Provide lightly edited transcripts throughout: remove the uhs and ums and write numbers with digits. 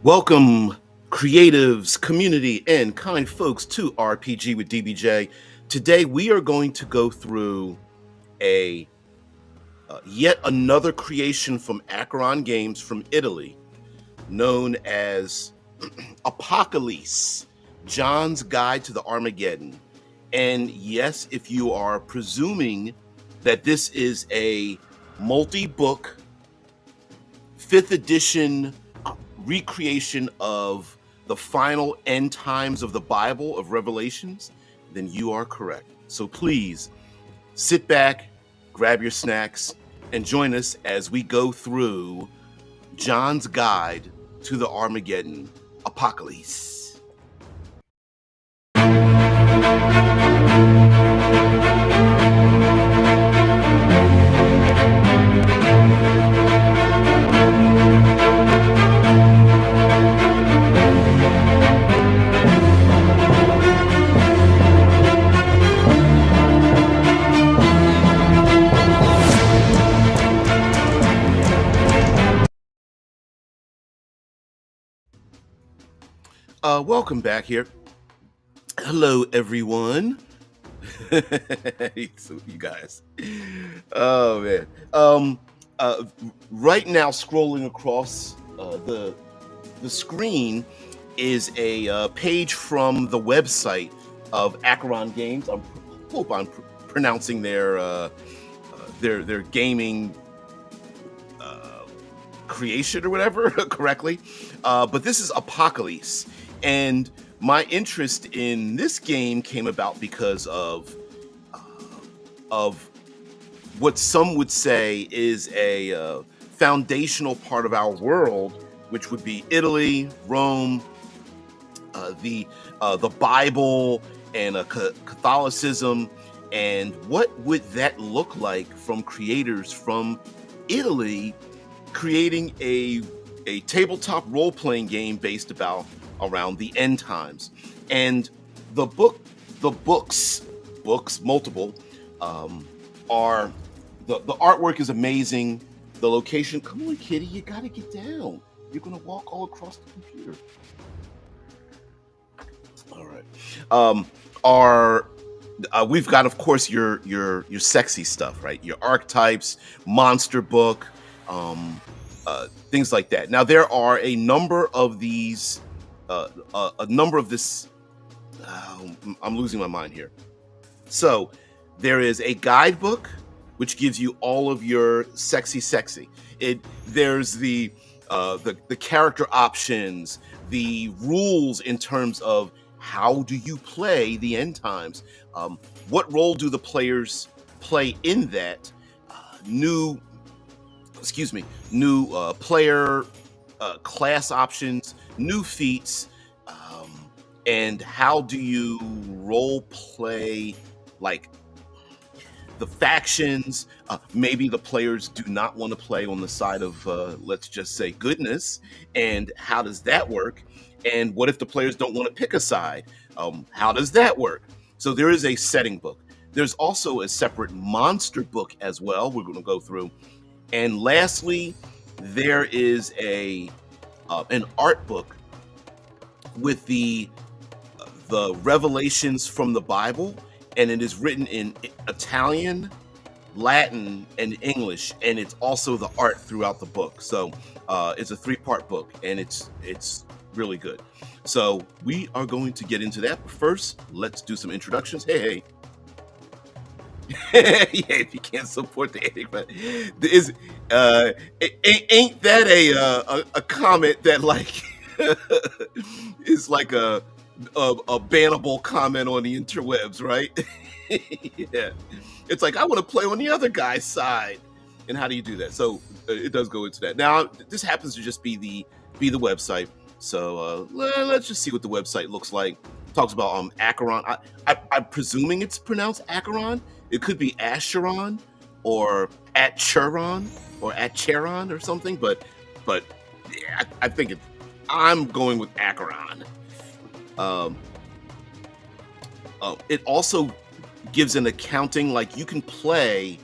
Welcome, creatives, community, and kind folks to RPG with DBJ. Today, we are going to go through a yet another creation from Acheron Games from Italy, known as Apocalisse, John's Guide to the Armageddon. And yes, if you are presuming that this is a multi-book, 5th edition recreation of the final end times of the Bible of Revelations, then you are correct. So please sit back, grab your snacks, and join us as we go through John's Guide to the Armageddon, Apocalisse. Welcome back here. Hello, everyone. So you guys. Oh man. Right now, scrolling across the screen is a page from the website of Acheron Games. I hope I'm pronouncing their gaming creation or whatever correctly. But this is Apocalisse, and my interest in this game came about because of what some would say is a foundational part of our world, which would be Italy, Rome, the Bible, and Catholicism. And what would that look like from creators from Italy creating a tabletop role-playing game based around the end times? And the books, multiple, are the artwork is amazing. The location, come on, kitty, you gotta get down. You're gonna walk all across the computer. All right. We've got, of course, your sexy stuff, right? Your archetypes, monster book, things like that. Now there are a number of these, I'm losing my mind here. So there is a guidebook which gives you all of your sexy. There's the character options, the rules in terms of how do you play the end times, what role do the players play in that, new player class options, new feats, and how do you role play, like the factions. Maybe the players do not want to play on the side of, let's just say, goodness, and how does that work? And what if the players don't want to pick a side? How does that work? So there is a setting book. There's also a separate monster book as well we're going to go through. And lastly, there is an art book with the revelations from the Bible, and it is written in Italian, Latin, and English, and it's also the art throughout the book. So it's a 3-part book, and it's really good. So we are going to get into that. But first, let's do some introductions. Hey. Yeah, if you can't support the anime, ain't that a comment that like is like a bannable comment on the interwebs, right? Yeah, it's like, I want to play on the other guy's side, and how do you do that? So it does go into that. Now this happens to just be the website, so let's just see what the website looks like. It talks about Acheron. I'm presuming it's pronounced Acheron. It could be Acheron or Acheron or Acheron or something, but yeah, I think I'm going with Acheron. It also gives an accounting, like you can play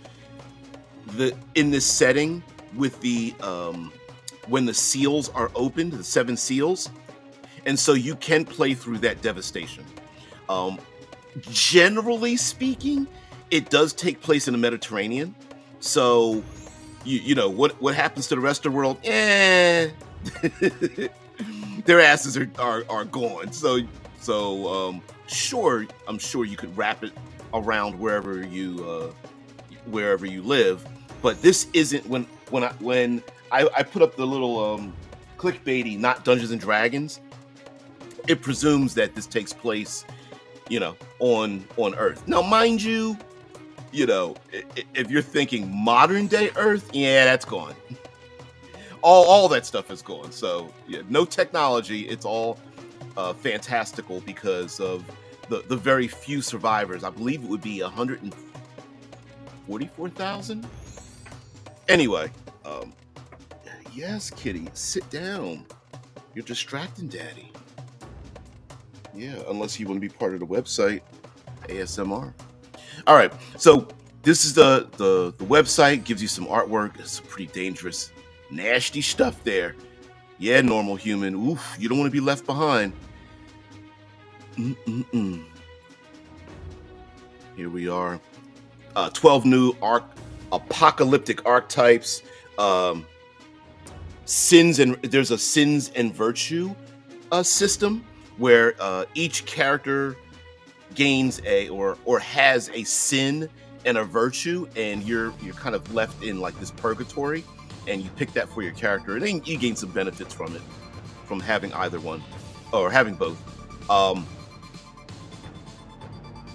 in this setting with the when the seals are opened, the 7 seals, and so you can play through that devastation. Um, Generally speaking, it does take place in the Mediterranean, so you know what happens to the rest of the world? Their asses are gone. So sure, I'm sure you could wrap it around wherever you live, but this isn't when I put up the little clickbaity, not Dungeons and Dragons. It presumes that this takes place, on Earth. Now, mind you, if you're thinking modern day Earth, yeah, that's gone. All that stuff is gone. So yeah, no technology. It's all fantastical because of the very few survivors. I believe it would be 144,000. Anyway, yes, kitty, sit down. You're distracting daddy. Yeah, unless you want to be part of the website, ASMR. All right, so this is the website. Gives you some artwork. It's pretty dangerous, nasty stuff there. Yeah, normal human. Oof, you don't want to be left behind. Here we are. 12 new apocalyptic archetypes. There's a sins and virtue system where each character gains or has a sin and a virtue, and you're kind of left in like this purgatory, and you pick that for your character, and then you gain some benefits from it, from having either one or having both.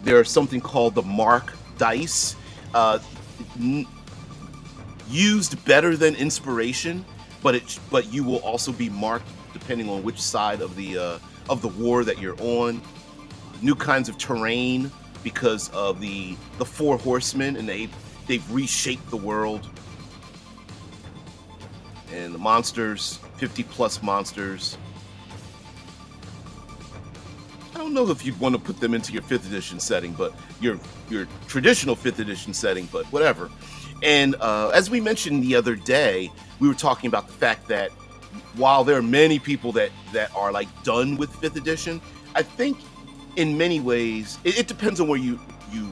There's something called the mark dice, used better than inspiration, but you will also be marked depending on which side of the war that you're on. New kinds of terrain because of the Four Horsemen, and they've reshaped the world. And the monsters, 50 plus monsters. I don't know if you'd want to put them into your 5th edition setting, but your traditional 5th edition setting, but whatever. And as we mentioned the other day, we were talking about the fact that while there are many people that are like done with 5th edition, I think in many ways it depends on where you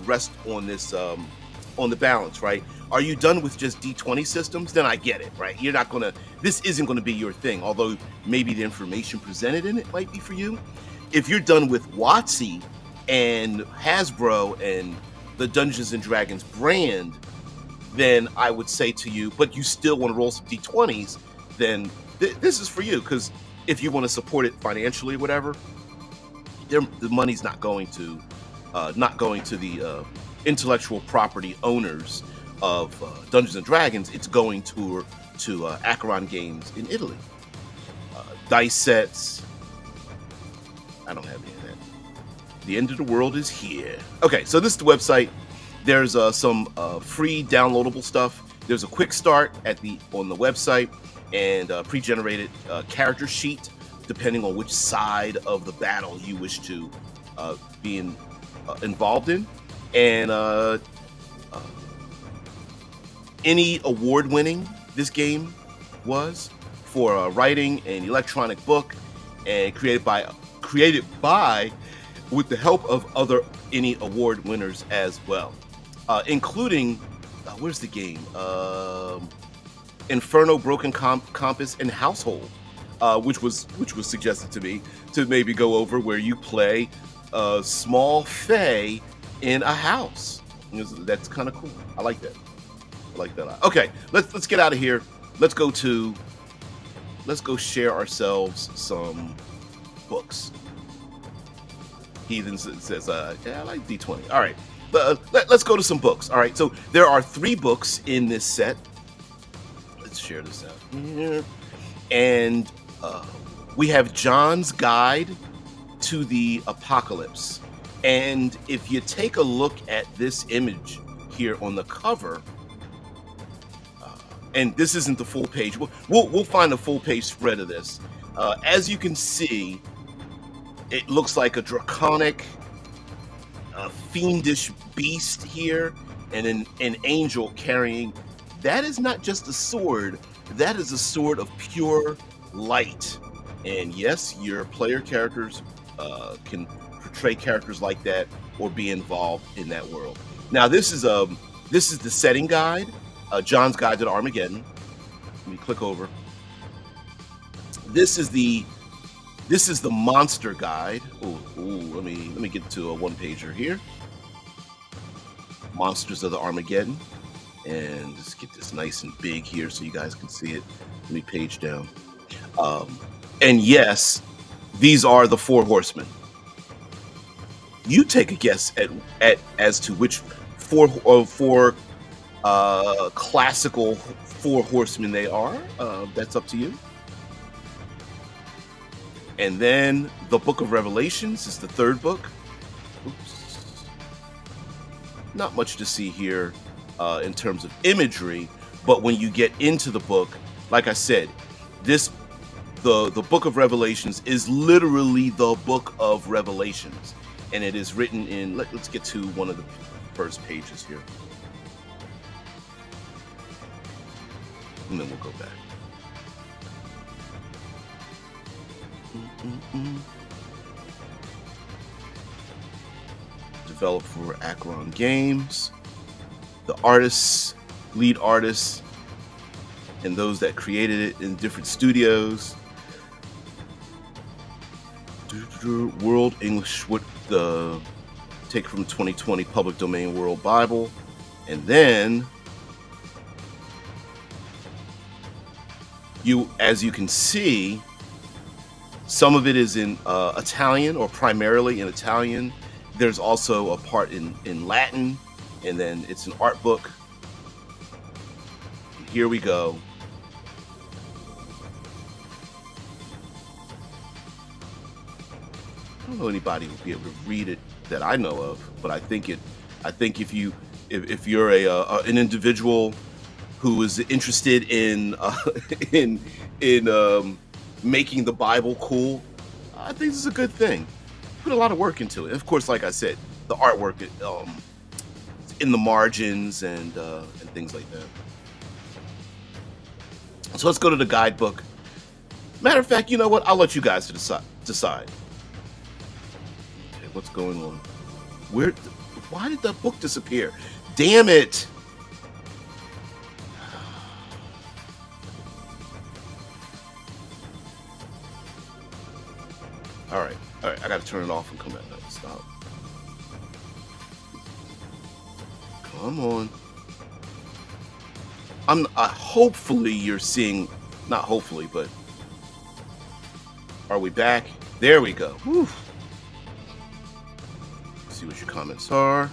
rest on this on the balance, right? Are you done with just D20 systems? Then I get it, right? This isn't gonna be your thing, although maybe the information presented in it might be for you. If you're done with WotC and Hasbro and the Dungeons and Dragons brand, then I would say to you, but you still want to roll some D20s, then this is for you, because if you want to support it financially or whatever, the money's not going to the intellectual property owners of Dungeons and Dragons. It's going to Acheron Games in Italy. Dice sets. I don't have any of that. The end of the world is here. Okay, so this is the website. There's some free downloadable stuff. There's a quick start on the website, and pre-generated character sheet depending on which side of the battle you wish to be involved in, and any award winning this game was for writing an electronic book, and created by with the help of any award winners as well, including where's the game? Inferno, Broken Compass, and Household, which was suggested to me to maybe go over, where you play a small fae in a house. That's kind of cool. I like that. Okay, let's get out of here. Let's go share ourselves some books. Heathen says, yeah, I like D20. All right, let's go to some books. All right, so there are 3 books in this set. Let's share this out here. And we have John's Guide to the Apocalypse. And if you take a look at this image here on the cover, and this isn't the full page. We'll find a full page spread of this. As you can see, it looks like a draconic, fiendish beast here, and an angel carrying. That is not just a sword. That is a sword of pure light. And yes, your player characters can portray characters like that or be involved in that world. Now, this is the setting guide, John's Guide to the Armageddon. Let me click over. This is the monster guide. Let me get to a one pager here. Monsters of the Armageddon. And just get this nice and big here so you guys can see it. Let me page down. And yes, these are the Four Horsemen. You take a guess at as to which four classical Four Horsemen they are. That's up to you. And then the Book of Revelations is the third book. Oops. Not much to see here in terms of imagery, but when you get into the book, like I said, the Book of Revelations is literally the Book of Revelations, and it is written in. Let's get to one of the first pages here, and then we'll go back. Developed for Akron Games. The artists, lead artists, and those that created it in different studios. World English, what the take from 2020 Public Domain World Bible, and then as you can see, some of it is in Italian, or primarily in Italian. There's also a part in Latin, and then it's an art book. And here we go. I don't know anybody who will be able to read it that I know of, but I think if you're an individual who is interested in in making the Bible cool, I think this is a good thing. Put a lot of work into it. Of course, like I said, the artwork in the margins and things like that. So let's go to the guidebook. Matter of fact, you know what? I'll let you guys decide. Okay, what's going on? Why did the book disappear? Damn it! All right. I gotta turn it off and come back. Stop. Come on. Hopefully you're seeing, not hopefully, but are we back? There we go. Whew. See what your comments are.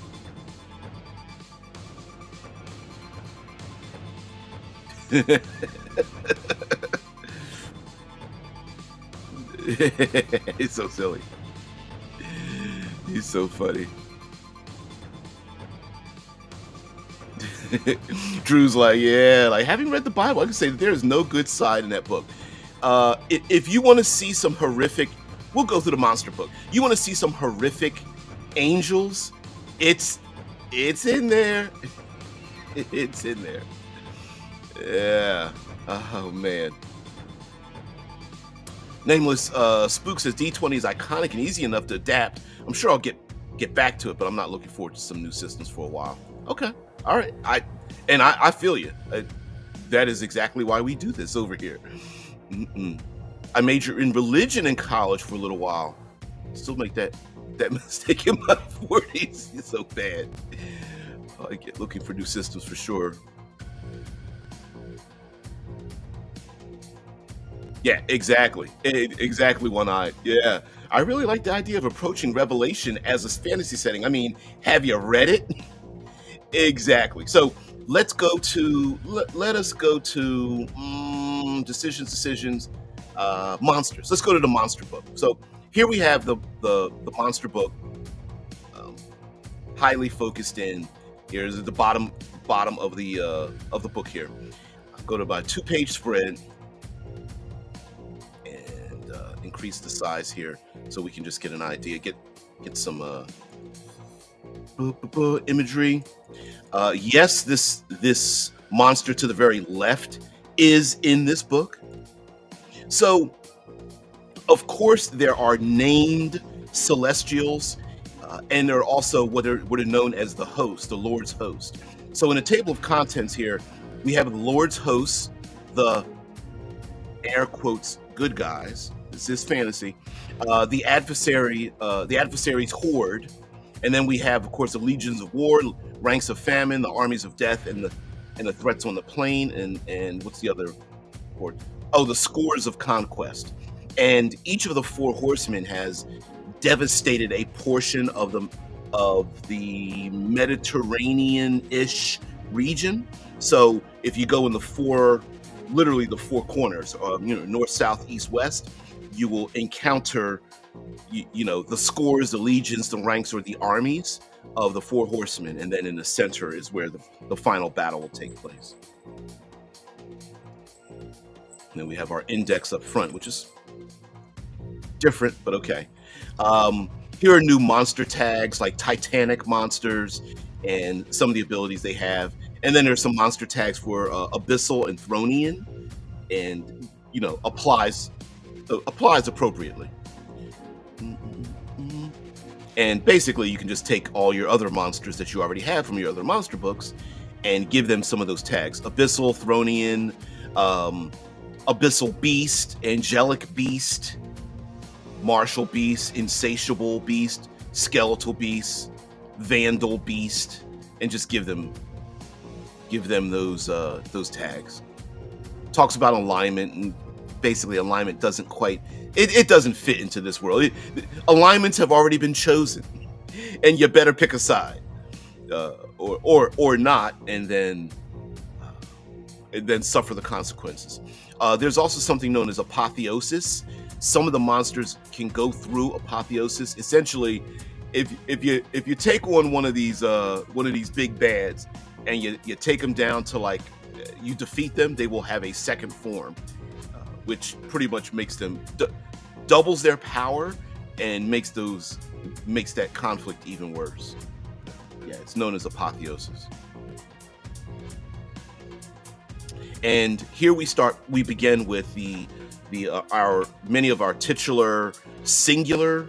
He's so silly. He's so funny. Drew's like, yeah, like having read the Bible, I can say that there is no good side in that book. If you want to see some horrific, we'll go through the monster book. You want to see some horrific angels? It's in there. It's in there. Yeah. Oh man. Nameless Spook says D20 is iconic and easy enough to adapt. I'm sure I'll get back to it, but I'm not looking forward to some new systems for a while. Okay, all right. I feel you. That is exactly why we do this over here. I majored in religion in college for a little while. Still make that mistake in my 40s. It's so bad. I get looking for new systems for sure. Yeah, exactly. Exactly, one-eyed. Yeah. I really like the idea of approaching Revelation as a fantasy setting. I mean, have you read it? Exactly. So let's go to let us go to decisions, monsters. Let's go to the monster book. So here we have the monster book, highly focused in. Here's the bottom of the book here. I'll go to about 2-page spread. Increase the size here so we can just get an idea, get some imagery. Yes, this monster to the very left is in this book. So, of course, there are named celestials, and there are also what are known as the host, the Lord's host. So, in a table of contents here, we have the Lord's hosts, the air quotes good guys. This is fantasy. The adversary's horde, and then we have, of course, the legions of war, ranks of famine, the armies of death, and the threats on the plain, and what's the other horde? Oh, the scores of conquest. And each of the four horsemen has devastated a portion of the Mediterranean-ish region. So if you go in literally the four corners, north, south, east, west, you will encounter, the scores, the legions, the ranks, or the armies of the four horsemen. And then in the center is where the final battle will take place. And then we have our index up front, which is different, but okay. Here are new monster tags like Titanic monsters and some of the abilities they have. And then there's some monster tags for Abyssal and Thronian, and applies appropriately. And basically, you can just take all your other monsters that you already have from your other monster books and give them some of those tags: Abyssal, Thronian, Abyssal Beast, Angelic Beast, Martial Beast, Insatiable Beast, Skeletal Beast, Vandal Beast, and just give them those tags. Talks about alignment, and basically alignment doesn't quite it doesn't fit into this world. Alignments have already been chosen, and you better pick a side, or not, and then suffer the consequences. There's also something known as apotheosis. Some of the monsters can go through apotheosis. Essentially, if you take on one of these big bads, and you take them down to you defeat them, they will have a second form, which pretty much makes them doubles their power and makes that conflict even worse. Yeah, it's known as apotheosis. And here we begin with many of our titular singular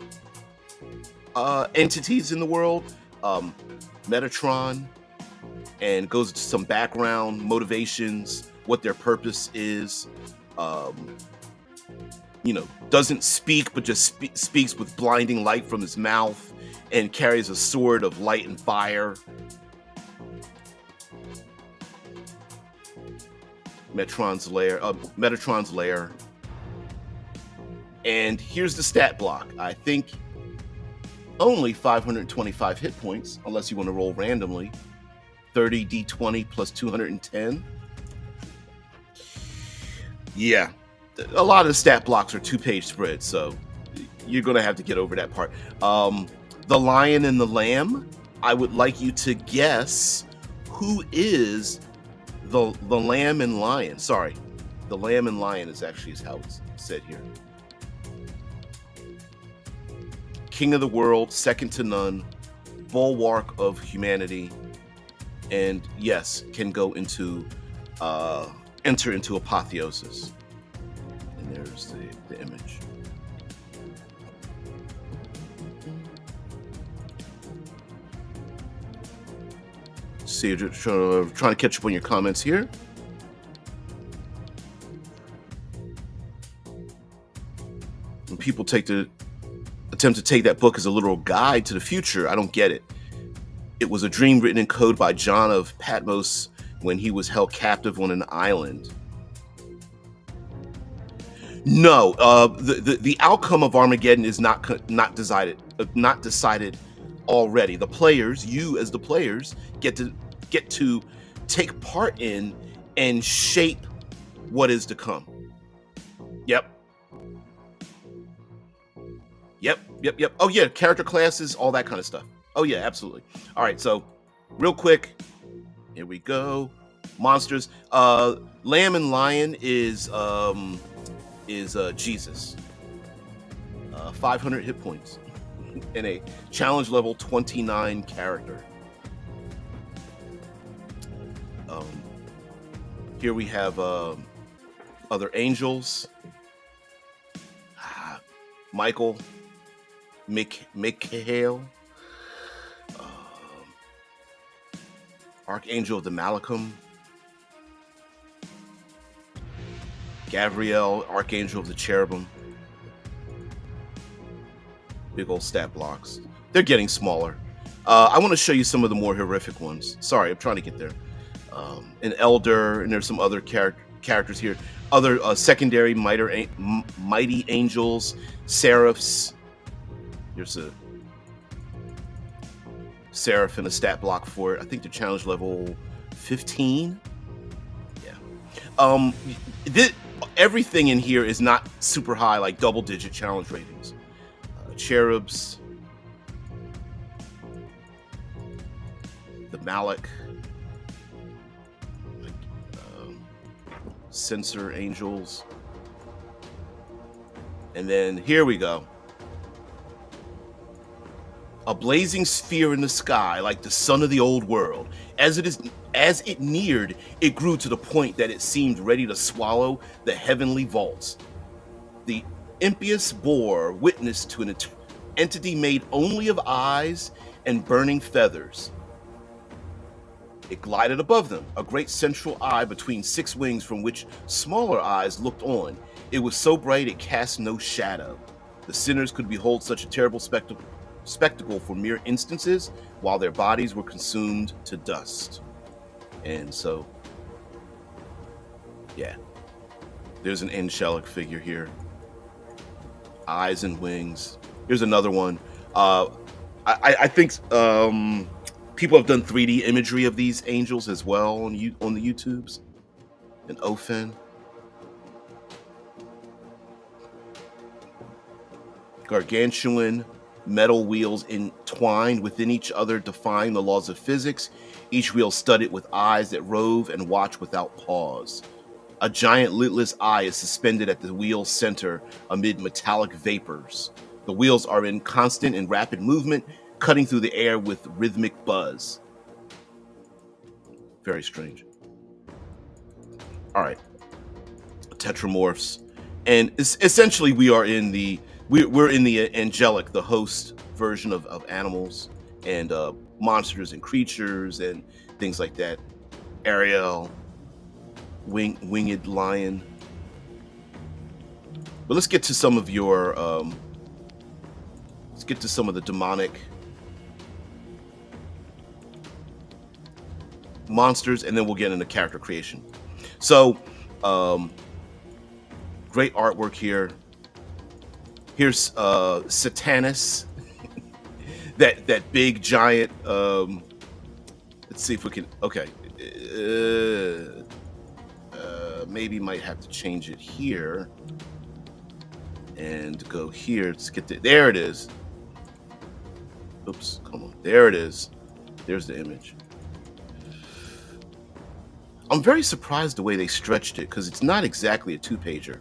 entities in the world, Metatron, and goes into some background, motivations, what their purpose is. Doesn't speak, but just speaks with blinding light from his mouth, and carries a sword of light and fire. Metatron's lair. And here's the stat block. I think only 525 hit points, unless you want to roll randomly. 30 d20 plus 210. Yeah, a lot of the stat blocks are 2-page spreads, so you're going to have to get over that part. The lion and the lamb, I would like you to guess who is the lamb and lion. Sorry, the lamb and lion is how it's said here. King of the world, second to none, bulwark of humanity, and yes, can go into enter into apotheosis. And there's the image. See, you're trying to catch up on your comments here. When people attempt to take that book as a literal guide to the future, I don't get it. It was a dream written in code by John of Patmos when he was held captive on an island. No, the outcome of Armageddon is not decided already. The players, you as the players, get to take part in and shape what is to come. Yep. Oh yeah, character classes, all that kind of stuff. Oh yeah, absolutely. All right, so real quick, here we go. Monsters. Lamb and lion is Jesus. 500 hit points and a challenge level 29 character. Here we have Other angels. Michael, Mikhail, Archangel of the Malachim, Gabriel, Archangel of the Cherubim. Big old stat blocks. They're getting smaller. I want to show you some of the more horrific ones. Sorry, I'm trying to get there. An Elder, and there's some other characters here. Other secondary mighty angels, seraphs. There's a seraph and a stat block for it. I think the challenge level 15. Yeah. Everything in here is not super high, like double-digit challenge ratings. Cherubs, the Malak, Censor angels, and then here we go. A blazing sphere in the sky, like the sun of the old world. As it neared, it grew to the point that it seemed ready to swallow the heavenly vaults. The impious bore witness to an entity made only of eyes and burning feathers. It glided above them, a great central eye between 6 wings from which smaller eyes looked on. It was so bright it cast no shadow. The sinners could behold such a terrible spectacle for mere instances, while their bodies were consumed to dust. And so, yeah, there's an angelic figure here. Eyes and wings. Here's another one. I think people have done 3D imagery of these angels as well on the YouTubes. An Ophen. Gargantuan metal wheels entwined within each other, defying the laws of physics. Each wheel studded with eyes that rove and watch without pause. A giant lidless eye is suspended at the wheel's center amid metallic vapors. The wheels are in constant and rapid movement, cutting through the air with rhythmic buzz. Very strange. All right. Tetramorphs. And essentially we're in the angelic, the host version of animals and monsters and creatures and things like that. Ariel, winged lion. But let's get to some of your let's get to some of the demonic monsters, and then we'll get into character creation. So great artwork here. Here's Satanus, that big giant. Let's see if we can. Okay, maybe might have to change it here and go here. Let's get there. It is. Oops, come on. There it is. There's the image. I'm very surprised the way they stretched it, because it's not exactly a 2-pager.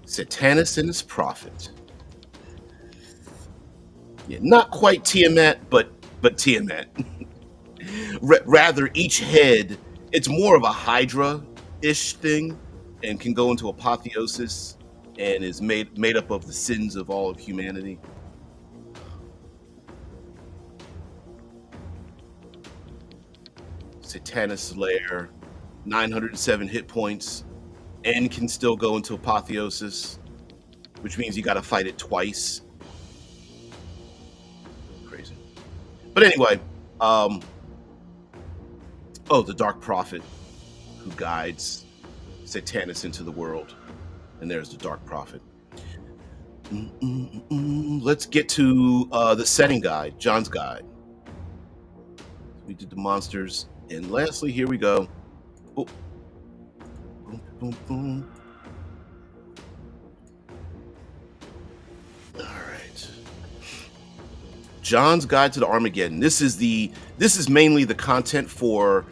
Satanus and his prophet. Yeah, not quite Tiamat, but Tiamat. Rather, each head, it's more of a Hydra-ish thing, and can go into apotheosis, and is made up of the sins of all of humanity. Satanus Slayer, 907 hit points, and can still go into apotheosis, which means you got to fight it twice. Crazy. But anyway, oh, the Dark Prophet who guides Satanus into the world. And there's the Dark Prophet. Let's get to the setting guide, John's guide. We did the monsters. And lastly, here we go. Oh. Boom, boom, boom. All right. John's Guide to the Armageddon. This is mainly the content for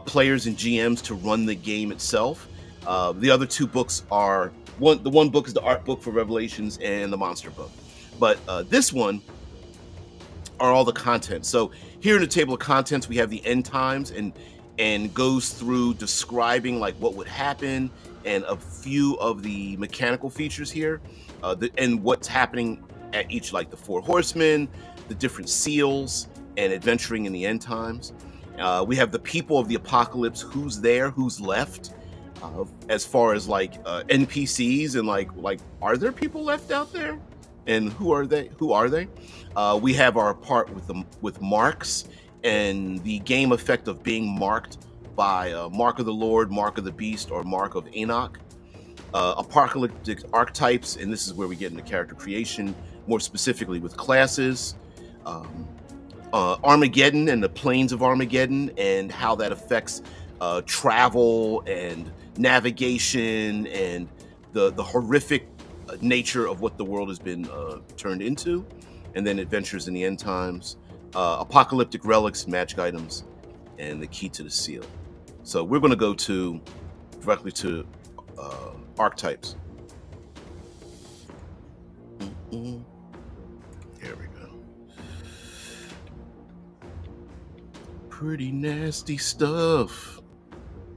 players and GMs to run the game itself. The other 2 books are the one book is the art book for Revelations and the monster book. But this one are all the content. So Here in the table of contents, we have the end times and goes through describing like what would happen and a few of the mechanical features here, and what's happening at each, like the Four Horsemen, the different seals, and adventuring in the end times. We have the people of the apocalypse, who's there, who's left, as far as like NPCs and like are there people left out there, and who are they? We have our part with marks and the game effect of being marked by Mark of the Lord, Mark of the Beast, or Mark of Enoch. Apocalyptic archetypes, and this is where we get into character creation, more specifically with classes. Armageddon and the plains of Armageddon and how that affects travel and navigation and the horrific nature of what the world has been turned into. And then adventures in the end times, apocalyptic relics, magic items, and the key to the seal. So we're going to go directly to archetypes. There we go. Pretty nasty stuff.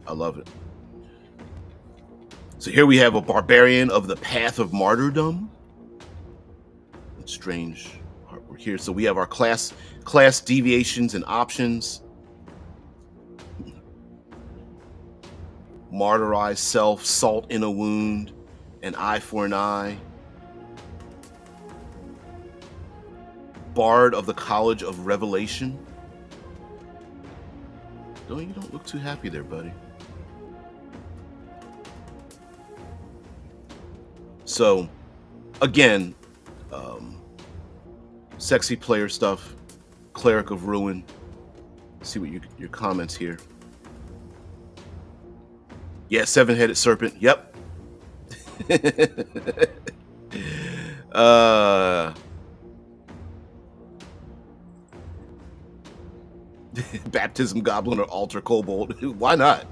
I love it. So here we have a barbarian of the path of martyrdom. That's strange artwork here. So we have our class deviations and options. Martyrized self, salt in a wound, an eye for an eye. Bard of the College of Revelation. You don't look too happy there, buddy. So, again, sexy player stuff, Cleric of Ruin. Let's see what your comments here. Yeah, seven-headed serpent. Yep. Baptism goblin or altar kobold. Why not?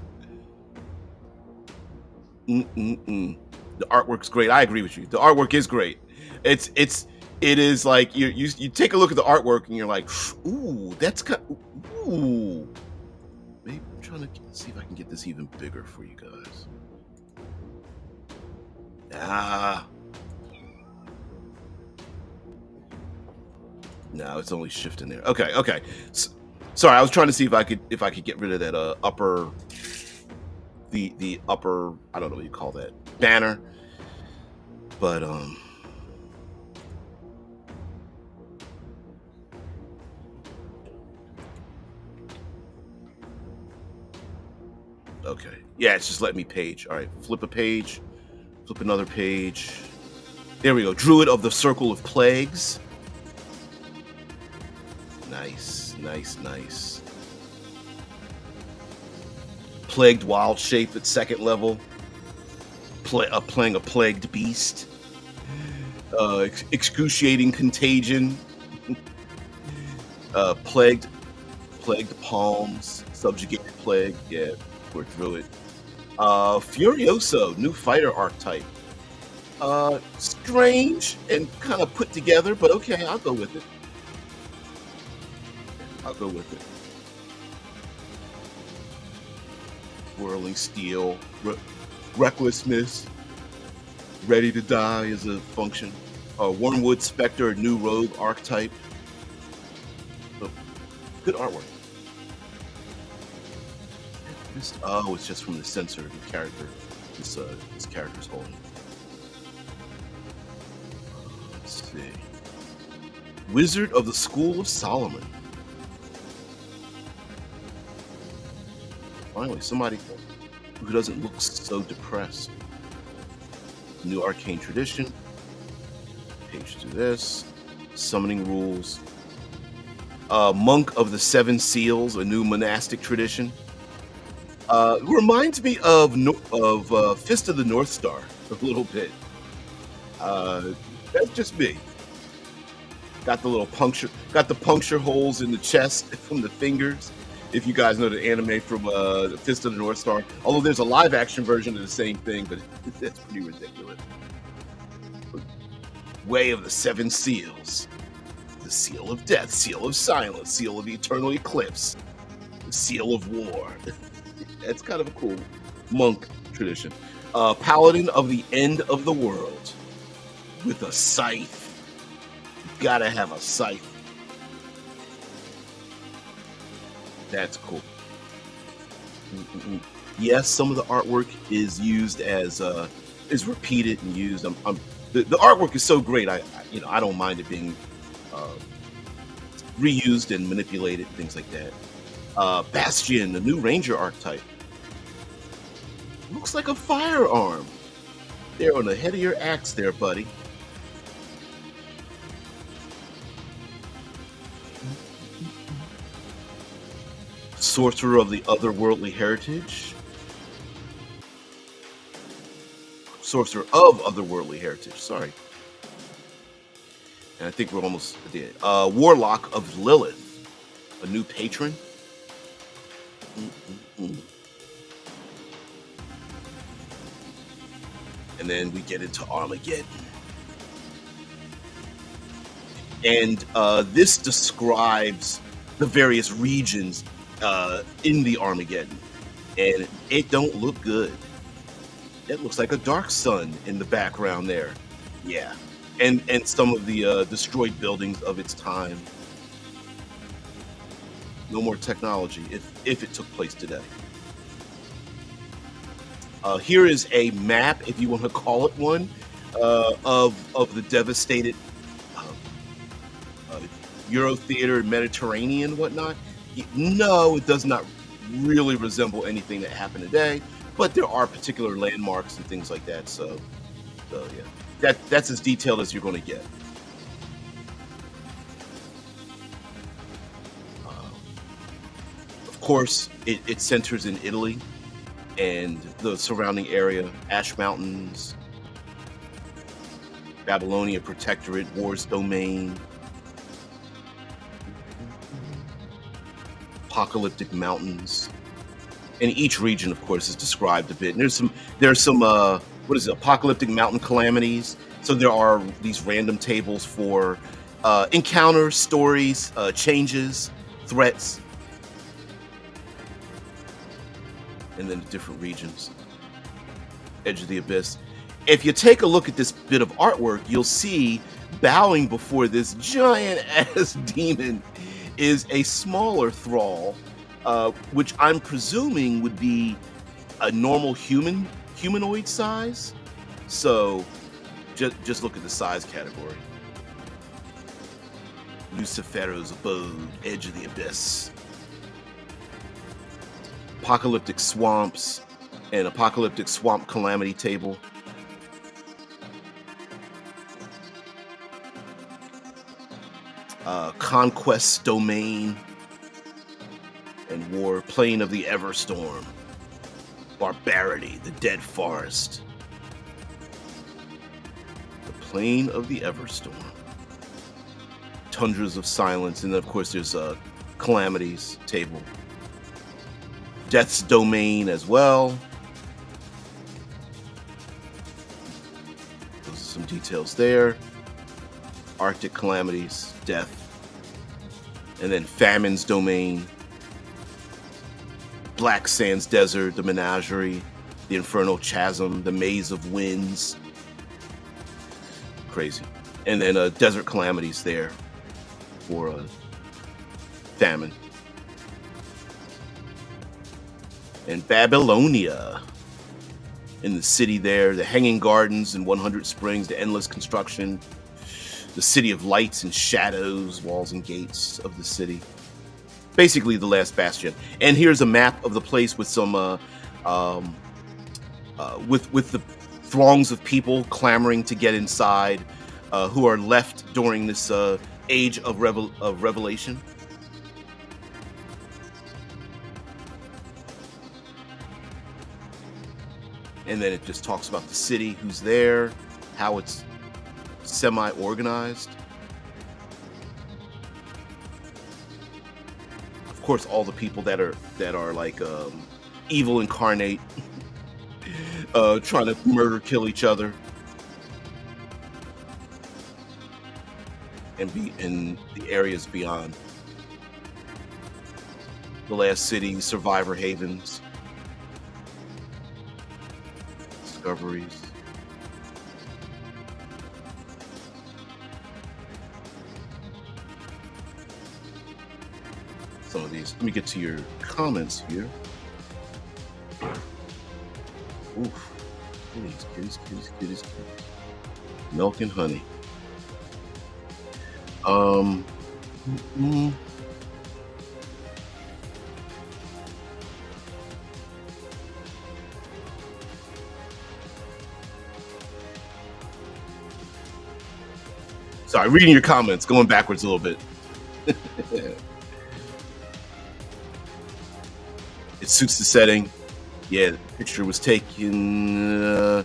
The artwork's great. I agree with you. The artwork is great. It is like you take a look at the artwork and you're like, ooh, that's ooh. Maybe I'm trying to see if I can get this even bigger for you guys. No, it's only shifting there. Okay. Sorry, I was trying to see if I could get rid of that upper, the upper, I don't know what you call that, banner. But okay. Yeah, it's just letting me page. All right, flip a page, flip another page. There we go. Druid of the Circle of Plagues. Nice. Plagued wild shape at second level. Playing a plagued beast. Excruciating contagion. Plagued palms. Subjugated plague. Yeah, we're through it. Furioso, new fighter archetype. Strange and kind of put together, but okay, I'll go with it. Whirling steel, recklessness, ready to die is a function. Wormwood Spectre, new rogue archetype. Oh, good artwork. It's just from the sensor the character this character's holding. Let's see. Wizard of the School of Solomon. Finally, somebody who doesn't look so depressed. New arcane tradition. Page to this. Summoning rules. Monk of the Seven Seals, a new monastic tradition. Reminds me of Fist of the North Star a little bit. That's just me. Got the puncture holes in the chest from the fingers. If you guys know the anime from Fist of the North Star, although there's a live action version of the same thing, but that's pretty ridiculous. Way of the Seven Seals. the seal of death, seal of silence, seal of eternal eclipse, seal of war. That's kind of a cool monk tradition. Paladin of the end of the world with a scythe. Gotta have a scythe. That's cool. Mm-mm-mm. Yes, some of the artwork is used as is repeated and used. The artwork is so great. I don't mind it being uh, reused and manipulated, things like that. Bastion, the new ranger archetype, looks like a firearm. There on the head of your axe, there, buddy. Sorcerer of the otherworldly heritage. Sorcerer of otherworldly heritage. Sorry. And I think we're almost there. Warlock of Lilith, a new patron. Mm-mm-mm. And then we get into Armageddon. And this describes the various regions in the Armageddon. And it don't look good. It looks like a dark sun in the background there. Yeah. And some of the destroyed buildings of its time. No more technology if it took place today. Here is a map, if you want to call it one, of the devastated Euro theater, Mediterranean, whatnot. No, it does not really resemble anything that happened today, but there are particular landmarks and things like that. So yeah, that's as detailed as you're going to get. Of course, it centers in Italy and the surrounding area, Ash Mountains, Babylonia Protectorate, War's Domain, Apocalyptic Mountains. And each region, of course, is described a bit. And there's some what is it, Apocalyptic Mountain calamities. So there are these random tables for encounters, stories, changes, threats, and then the different regions. Edge of the Abyss. If you take a look at this bit of artwork, you'll see bowing before this giant ass demon is a smaller thrall, which I'm presuming would be a normal humanoid size. So just look at the size category. Lucifero's abode, Edge of the Abyss. Apocalyptic swamps and apocalyptic swamp calamity table. Conquest domain and war, plane of the Everstorm, barbarity, the dead forest, the plane of the Everstorm, tundras of silence, and then of course there's calamities table, death's domain as well. Those are some details there. Arctic calamities, death, and then famine's domain, Black Sands Desert, the menagerie, the infernal chasm, the maze of winds. Crazy. And then desert calamities there for famine. And Babylonia in the city there, the hanging gardens and 100 springs, the endless construction, the city of lights and shadows, walls and gates of the city. Basically the last bastion. And here's a map of the place with some with the throngs of people clamoring to get inside, who are left during this age of revelation. And then it just talks about the city, who's there, how it's semi-organized. Of course, all the people that are like evil incarnate, trying to murder, kill each other. and be in the areas beyond the last city, survivor havens, discoveries. Some of these. Let me get to your comments here. Oof. Kitties, kitties, kitties, kitties, kitties. Milk and honey. Um. mm, Sorry, reading your comments, going backwards a little bit. It suits the setting. Yeah, the picture was taken.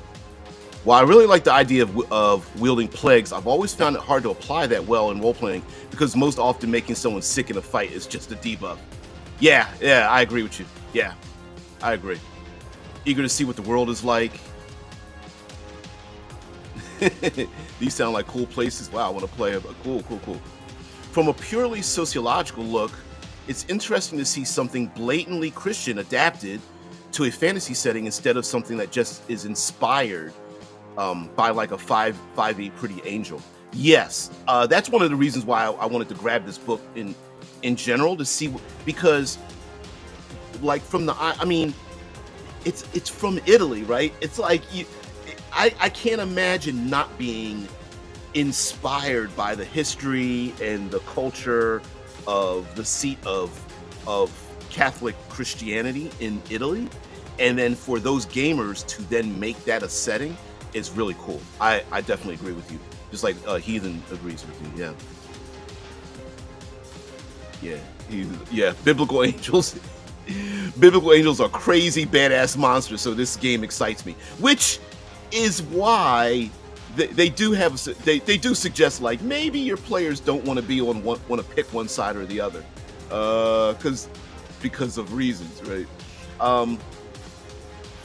While I really like the idea of wielding plagues, I've always found it hard to apply that well in role playing because most often making someone sick in a fight is just a debuff. Yeah, yeah, I agree with you. Yeah, I agree. Eager to see what the world is like. These sound like cool places. Wow, I want to play a cool, cool, cool. From a purely sociological look, it's interesting to see something blatantly Christian adapted to a fantasy setting instead of something that just is inspired by like a 5e pretty angel. Yes, that's one of the reasons why I wanted to grab this book in general to see, because like from the, I mean, it's from Italy, right? It's like I can't imagine not being inspired by the history and the culture of the seat of Catholic Christianity in Italy, and then for those gamers to then make that a setting is really cool. I definitely agree with you. Just like Heathen agrees with me. Yeah, yeah, yeah. Biblical angels. Biblical angels are crazy badass monsters, so this game excites me. Which is why they do have they do suggest like maybe your players don't want to be on one, want to pick one side or the other, because of reasons, right?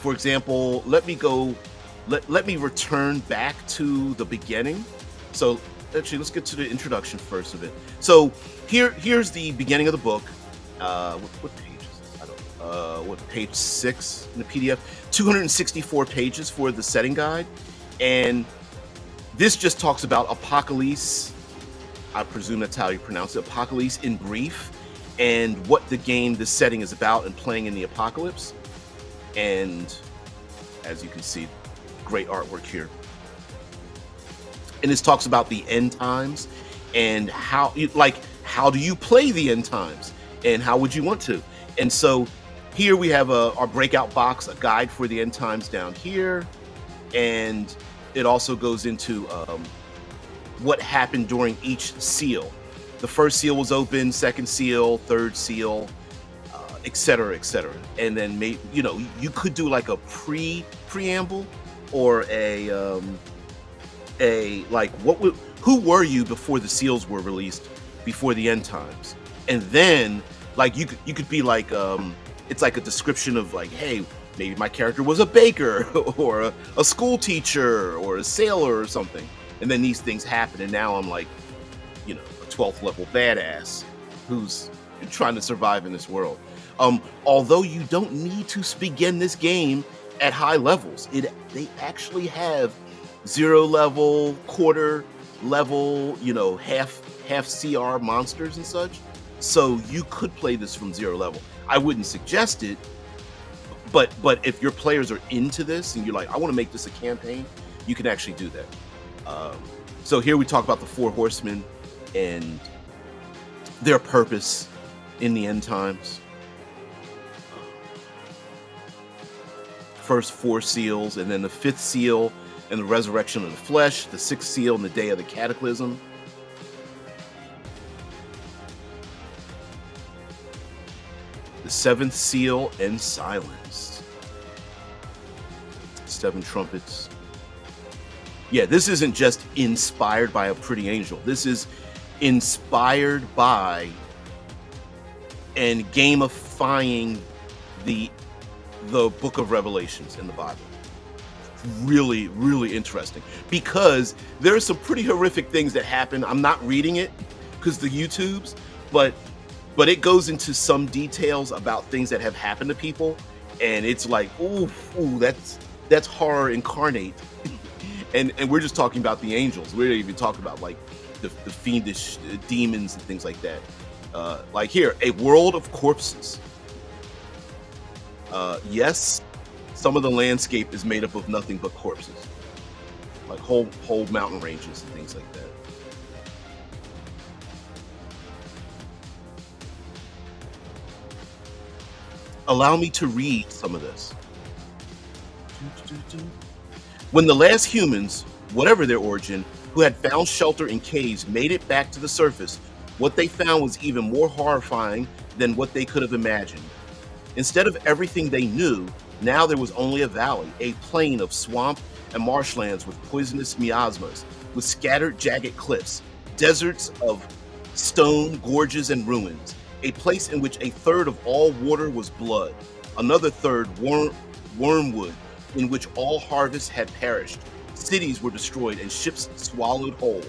For example, let me return back to the beginning. So actually, let's get to the introduction first of it. So here's the beginning of the book. What page is this? I don't know. What, page 6 in the PDF? 264 pages for the setting guide, and this just talks about Apocalisse. I presume that's how you pronounce it. Apocalisse in brief, and what the game, the setting is about, and playing in the apocalypse. And as you can see, great artwork here. And this talks about the end times and how do you play the end times and how would you want to. And so here we have our breakout box, a guide for the end times down here, and it also goes into what happened during each seal. The first seal was open, second seal, third seal, etc., etc. And then you could do like a preamble or a like who were you before the seals were released, before the end times, and then like you could be like it's like a description of like, hey, maybe my character was a baker or a school teacher or a sailor or something, and then these things happen, and now I'm like, a 12th level badass who's trying to survive in this world. Although you don't need to begin this game at high levels, they actually have 0 level, quarter level, half CR monsters and such. So you could play this from 0 level. I wouldn't suggest it, but if your players are into this and you're like, I want to make this a campaign, you can actually do that. So here we talk about the Four Horsemen and their purpose in the end times. First 4 seals, and then the 5th seal and the resurrection of the flesh, the 6th seal and the day of the cataclysm. The 7th seal and silence. 7 trumpets. Yeah, this isn't just inspired by a pretty angel. This is inspired by and gamifying the book of Revelations in the Bible really, really interesting because there are some pretty horrific things that happen. I'm not reading it because the YouTubes, but it goes into some details about things that have happened to people, and it's like, ooh, that's horror incarnate. And we're just talking about the angels. We're not even talking about like the fiendish demons and things like that. Like here, a world of corpses. Yes, some of the landscape is made up of nothing but corpses, like whole mountain ranges and things like that. Allow me to read some of this. When the last humans, whatever their origin, who had found shelter in caves made it back to the surface, what they found was even more horrifying than what they could have imagined. Instead of everything they knew, now there was only a valley, a plain of swamp and marshlands with poisonous miasmas, with scattered jagged cliffs, deserts of stone, gorges, and ruins, a place in which a third of all water was blood, another third wormwood, in which all harvests had perished, cities were destroyed, and ships swallowed whole,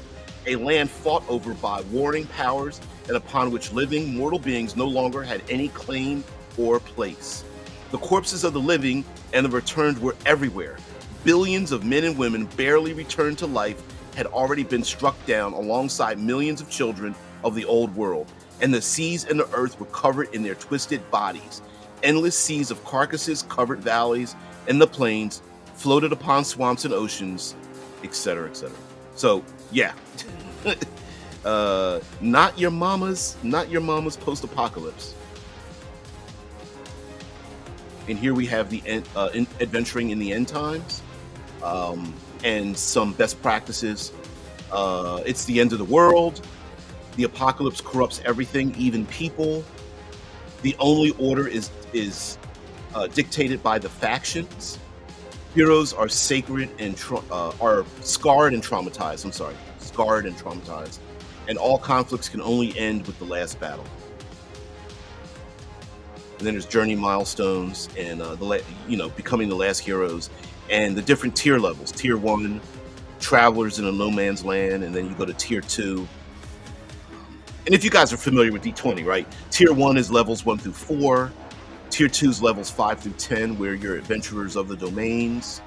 a land fought over by warring powers, and upon which living, mortal beings no longer had any claim or place. The corpses of the living and the returned were everywhere. Billions of men and women barely returned to life had already been struck down alongside millions of children of the old world, and the seas and the earth were covered in their twisted bodies. Endless seas of carcasses covered valleys and the plains, floated upon swamps and oceans, etc., etc. So, yeah. Not your mama's post-apocalypse. And here we have the adventuring in the end times, and some best practices. It's the end of the world. The apocalypse corrupts everything, even people. The only order is dictated by the factions. Heroes are sacred and are scarred and traumatized. I'm sorry, scarred and traumatized, and all conflicts can only end with the last battle. And then there's journey milestones and becoming the last heroes, and the different tier levels. Tier 1, travelers in a no man's land, and then you go to tier 2. And if you guys are familiar with D20, right? Tier 1 is levels 1 through 4. Tier 2 is levels 5 through 10, where you're adventurers of the domains.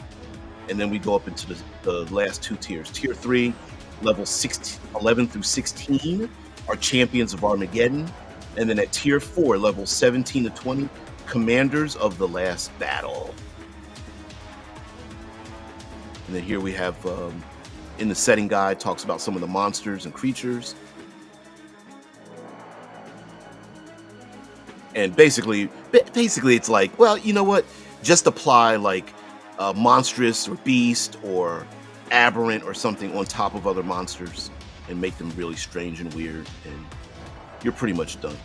And then we go up into the last two tiers. Tier 3, levels 11 through 16, are champions of Armageddon. And then at tier 4, levels 17 to 20, commanders of the last battle. And then here we have, in the setting guide, talks about some of the monsters and creatures. And basically it's like, well, you know what? Just apply like monstrous or beast or aberrant or something on top of other monsters and make them really strange and weird, and you're pretty much done.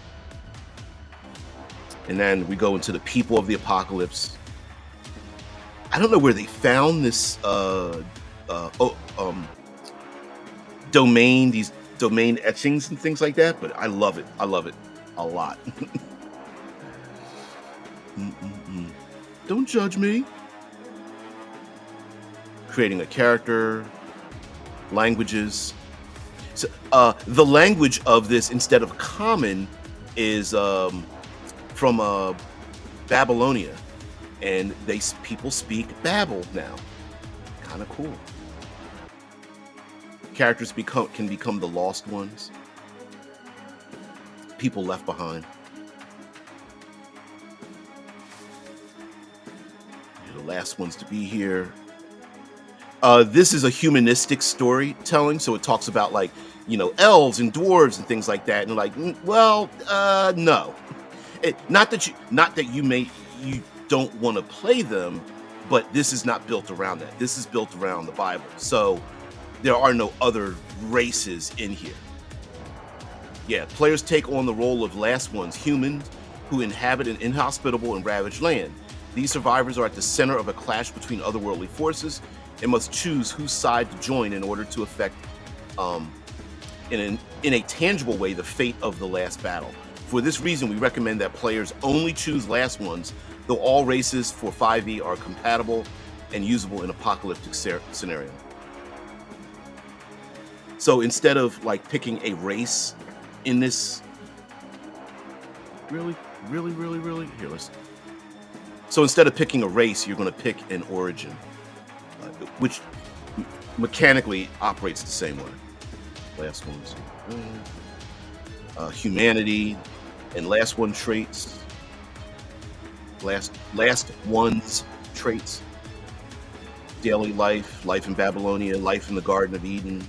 And then we go into the people of the apocalypse. I don't know where they found this domain, these domain etchings and things like that, but I love it. I love it a lot. Don't judge me. Creating a character, languages. So, the language of this, instead of common, is from Babylonia, and people speak Babel now. Kind of cool. Characters can become the lost ones, people left behind. You're the last ones to be here. This is a humanistic storytelling, so it talks about like, elves and dwarves and things like that, and like, no. Not that you don't want to play them, but this is not built around that. This is built around the Bible. So there are no other races in here. Yeah, players take on the role of last ones, humans who inhabit an inhospitable and ravaged land. These survivors are at the center of a clash between otherworldly forces and must choose whose side to join in order to affect, in a tangible way, the fate of the last battle. For this reason, we recommend that players only choose last ones, though all races for 5e are compatible. and usable in apocalyptic scenario. So instead of like picking a race in this, really, here, let's. So instead of picking a race, you're going to pick an origin, which mechanically operates the same way. Last one's humanity, and last one traits. Last one's traits: daily life, life in Babylonia, life in the Garden of Eden,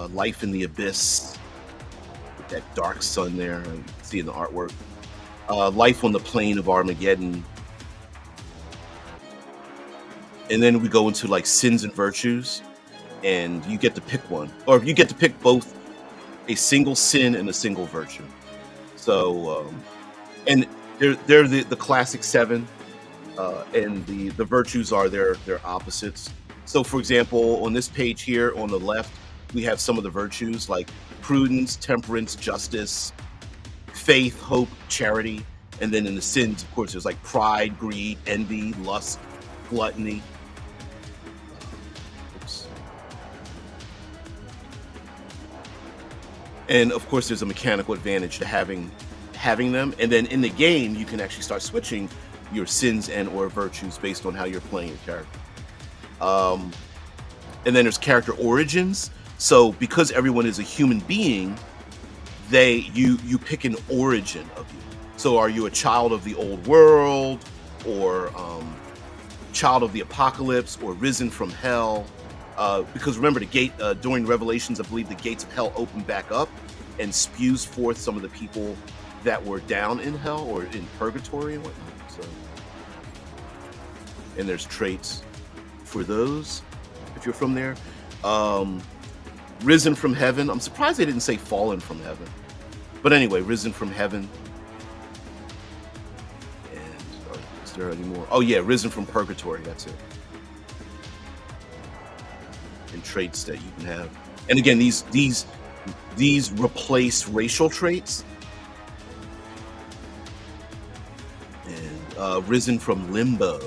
life in the abyss with that dark sun there. You can see in the artwork. Life on the plain of Armageddon. And then we go into like sins and virtues, and you get to pick one, or you get to pick both a single sin and a single virtue. So, and they're the classic 7, and the virtues are their opposites. So, for example, on this page here on the left, we have some of the virtues like prudence, temperance, justice, faith, hope, charity. And then in the sins, of course, there's like pride, greed, envy, lust, gluttony. Oops. And of course, there's a mechanical advantage to having them. And then in the game, you can actually start switching your sins and or virtues based on how you're playing your character. And then there's character origins. So because everyone is a human being, you pick an origin of you. So are you a child of the old world, or child of the apocalypse, or risen from hell? Because remember, the gate during Revelations, I believe the gates of hell open back up and spews forth some of the people that were down in hell or in purgatory and whatnot. So, and there's traits for those if you're from there. Risen from heaven. I'm surprised they didn't say fallen from heaven. But anyway, risen from heaven. And is there any more? Oh yeah, risen from purgatory. That's it. And traits that you can have. And again, these replace racial traits. And risen from limbo.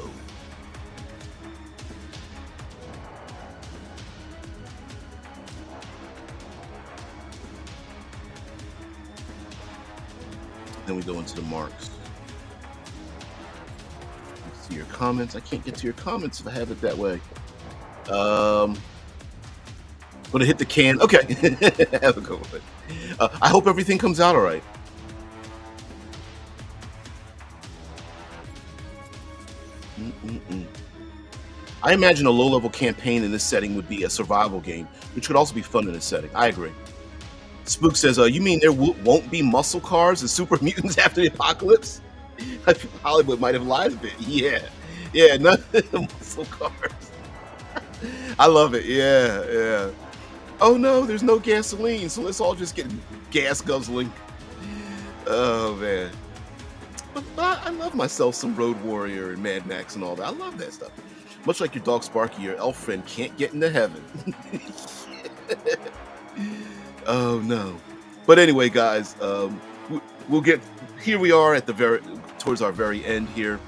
Then we go into the marks. Let's see your comments. I can't get to your comments if I have it that way. Gonna hit the can. Okay. Have a good one. I hope everything comes out all right. I imagine a low-level campaign in this setting would be a survival game, which could also be fun in this setting. I agree. Spook says, you mean there won't be muscle cars and super mutants after the apocalypse? I think Hollywood might have lied a bit. Yeah, none of the muscle cars. I love it. Yeah. Oh no, there's no gasoline, so let's all just get gas guzzling. Oh man. But I love myself some Road Warrior and Mad Max and all that. I love that stuff. Much like your dog Sparky, your elf friend can't get into heaven. Oh no. But anyway, guys, we'll get here. We are at towards our very end here.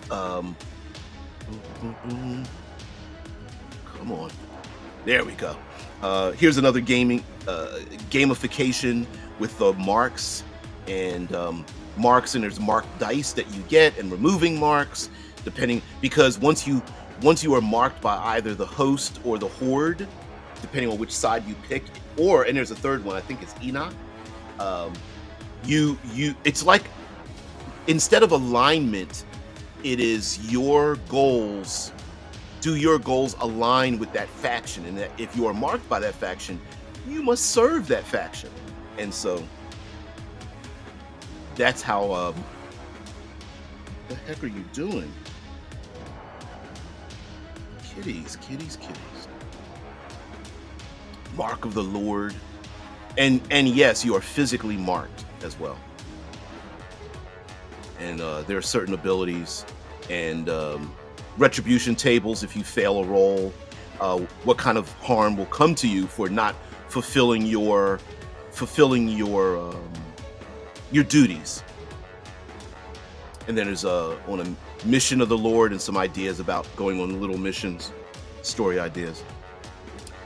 Come on. There we go. Here's another gamification with the marks and there's marked dice that you get, and removing marks because once you are marked by either the host or the horde, depending on which side you pick, and there's a third one, I think it's Enoch. It's like, instead of alignment, it is your goals. Do your goals align with that faction? And that if you are marked by that faction, you must serve that faction. And so that's how. What the heck are you doing? Kitties. Mark of the Lord, and yes, you are physically marked as well. And there are certain abilities and retribution tables if you fail a roll. What kind of harm will come to you for not fulfilling your duties? And then there's on a mission of the Lord and some ideas about going on little missions, story ideas.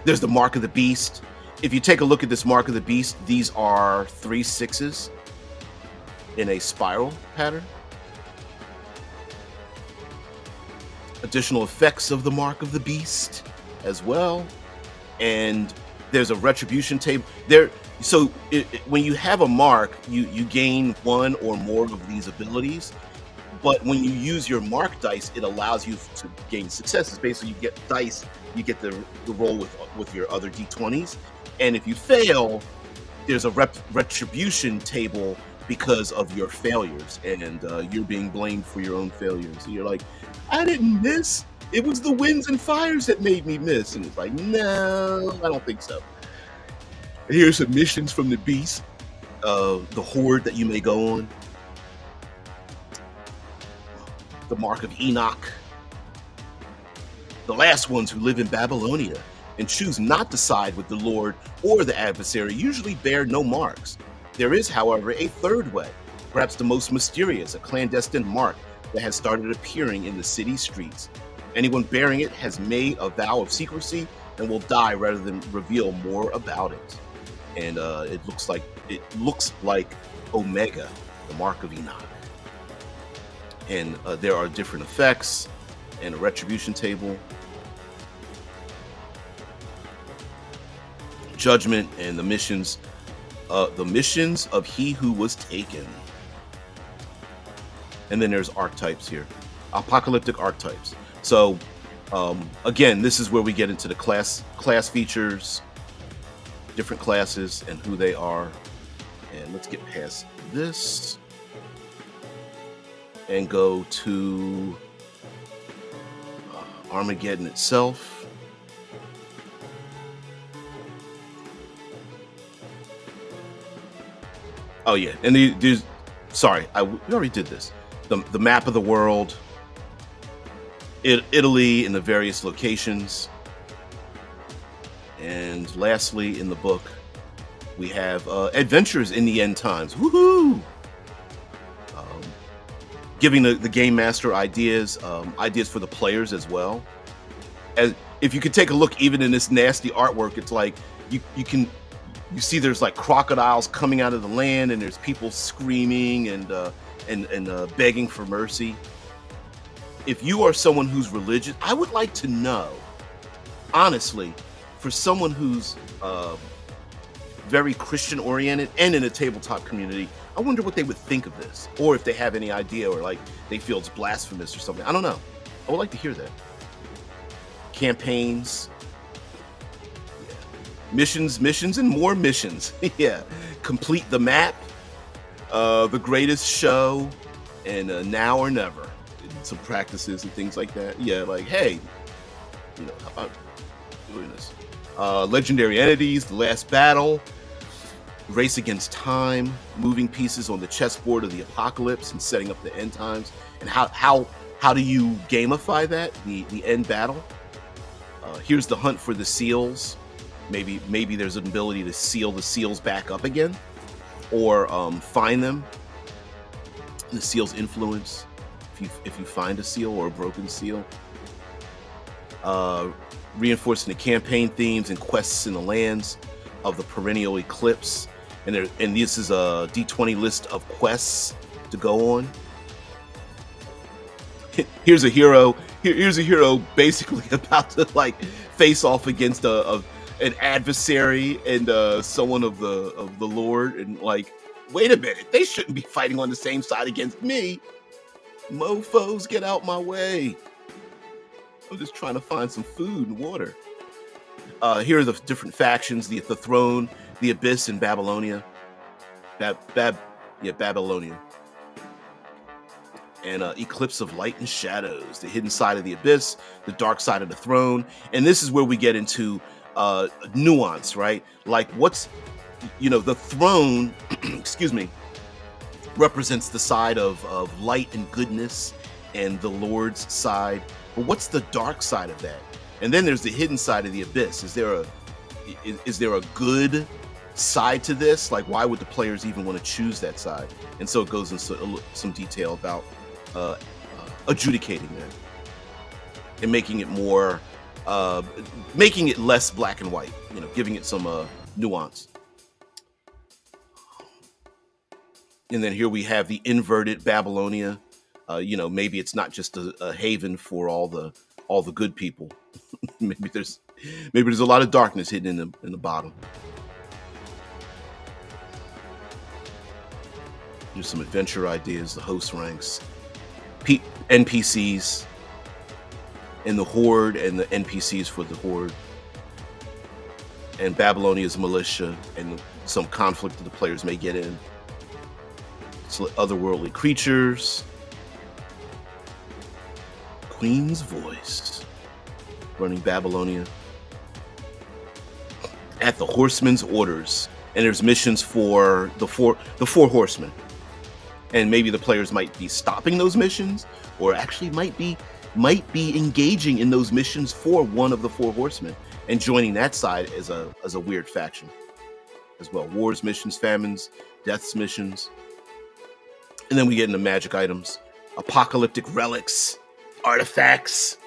There's the Mark of the Beast. If you take a look at this Mark of the Beast, these are 3 6s in a spiral pattern. Additional effects of the Mark of the Beast as well. And there's a retribution table there. So when you have a mark, you gain 1 or more of these abilities. But when you use your mark dice, it allows you to gain successes. Basically, you get dice, you get the roll with your other d20s. And if you fail, there's a retribution table because of your failures, and you're being blamed for your own failures. So you're like, I didn't miss. It was the winds and fires that made me miss. And it's like, no, I don't think so. Here's some missions from the beast, the horde that you may go on. The Mark of Enoch. The last ones who live in Babylonia and choose not to side with the Lord or the adversary usually bear no marks. There is, however, a third way, perhaps the most mysterious, a clandestine mark that has started appearing in the city streets. Anyone bearing it has made a vow of secrecy and will die rather than reveal more about it. And it looks like Omega, the Mark of Enoch. And there are different effects and a retribution table, judgment, and the missions of he who was taken. And then there's archetypes here, apocalyptic archetypes. So again, this is where we get into the class features, different classes and who they are. And let's get past this and go to Armageddon itself. Oh yeah, and we already did this. The map of the world, Italy and the various locations. And lastly, in the book, we have adventures in the end times. Woohoo! Giving the game master ideas for the players as well. As if you could take a look, even in this nasty artwork, it's like you see there's like crocodiles coming out of the land, and there's people screaming and begging for mercy. If you are someone who's religious, I would like to know, honestly, for someone who's very Christian oriented and in a tabletop community, I wonder what they would think of this, or if they have any idea, or like they feel it's blasphemous or something. I don't know. I would like to hear that. Campaigns, yeah. missions, and more missions. Yeah, complete the map, the greatest show, and now or never. And some practices and things like that. Yeah, like hey, how about doing this? Legendary entities, the last battle. Race against time, moving pieces on the chessboard of the apocalypse and setting up the end times. And how do you gamify that, the end battle? Here's the hunt for the seals. Maybe there's an ability to seal the seals back up again, or find them. The seal's influence, if you find a seal or a broken seal. Reinforcing the campaign themes and quests in the lands of the perennial eclipse. And this is a D20 list of quests to go on. Here's a hero. Here's a hero basically about to like face off against an adversary and someone of the Lord, and like, wait a minute, they shouldn't be fighting on the same side against me. Mofos, get out my way. I'm just trying to find some food and water. Here are the different factions: the throne, the abyss, and Babylonia. Babylonia. And eclipse of light and shadows, the hidden side of the abyss, the dark side of the throne. And this is where we get into nuance, right? Like what's, the throne, excuse me, represents the side of light and goodness, and the Lord's side. But what's the dark side of that? And then there's the hidden side of the abyss. Is there a good side to this? Like, why would the players even want to choose that side? And so it goes into some detail about uh, adjudicating that and making it more, uh, making it less black and white. Giving it some nuance. And then here we have the inverted Babylonia. Maybe it's not just a haven for all the good people. maybe there's a lot of darkness hidden in the bottom. There's some adventure ideas, the host ranks, NPCs, and the Horde, and the NPCs for the Horde, and Babylonia's militia, and some conflict that the players may get in. So otherworldly creatures. Queen's voice running Babylonia at the Horsemen's orders, and there's missions for the four Horsemen, and maybe the players might be stopping those missions, or actually might be engaging in those missions for one of the Four Horsemen and joining that side as a weird faction as well. Wars missions, famines, deaths missions. And then we get into magic items, apocalyptic relics, artifacts,